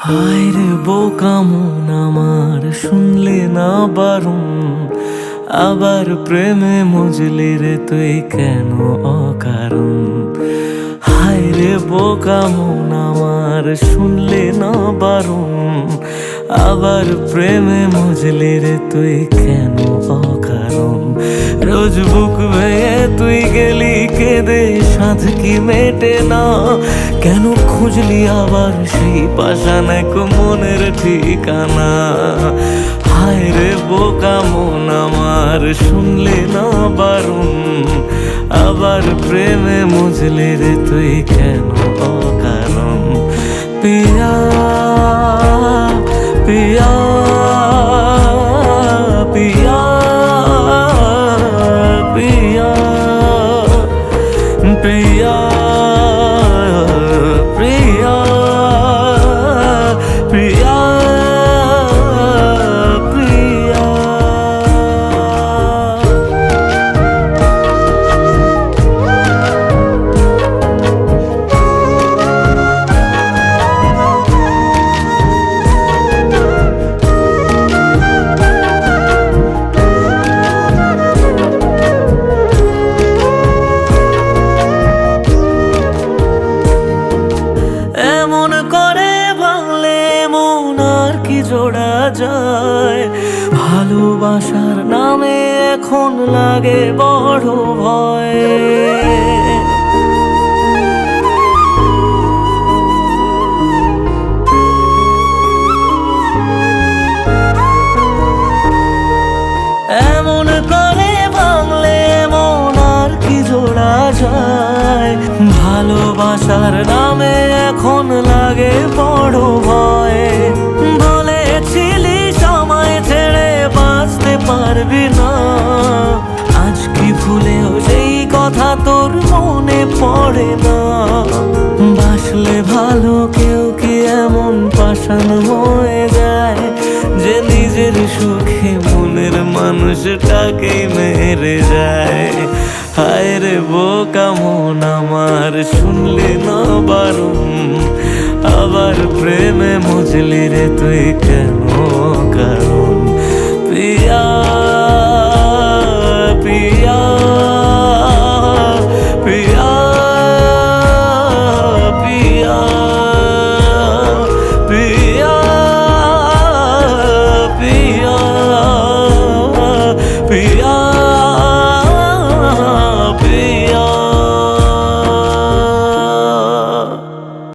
হায় রে বোকা মন আমার, শুনলে না বারণ, আবার প্রেমে মজলি রে তুই কেন অকারণ। হায় রে বোকা মন আমার, শুনলে না বারণ, আবার প্রেমে মজলি রে তুই কেন অকারণ। রোজ বুক ভেঙে তুই গেলি কেঁদে, সাধ কি মেটে না, কেন খুঁজলি আবার সেই পাষাণ এক মনের ঠিকানা। হায় রে বোকা মন আমার, শুনলে না বারণ, আবার প্রেমে মজলে রে তুই কেন অকারণ। পিয়া পিয়া পিয়া পিয়া পিয়া প্রিয়া প্রিয়া প্রিয়া। এমন করে ভাঙলে মন আর কি জোড়া যায়, ভালোবাসার নামে এখন লাগে বড় ভয়। এমন করে ভাঙলে মন আর কি জোড়া যায়, ভালোবাসার নামে এখন লাগে বড় ভয়। বলেছিলি সময় ছেড়ে বাঁচতে পারবি না, আজ কি ভুলেও সেই কথা তোর মনে পড়ে না। বাসলে ভালো কেউ কি এমন পাষাণ হয়ে যায়, যে নিজের সুখে মনের মানুষটাকেই মেরে যায়। হায় রে বোকা মন আমার, শুনলে না বারণ, আবার প্রেমে মজলি রে তুই কেন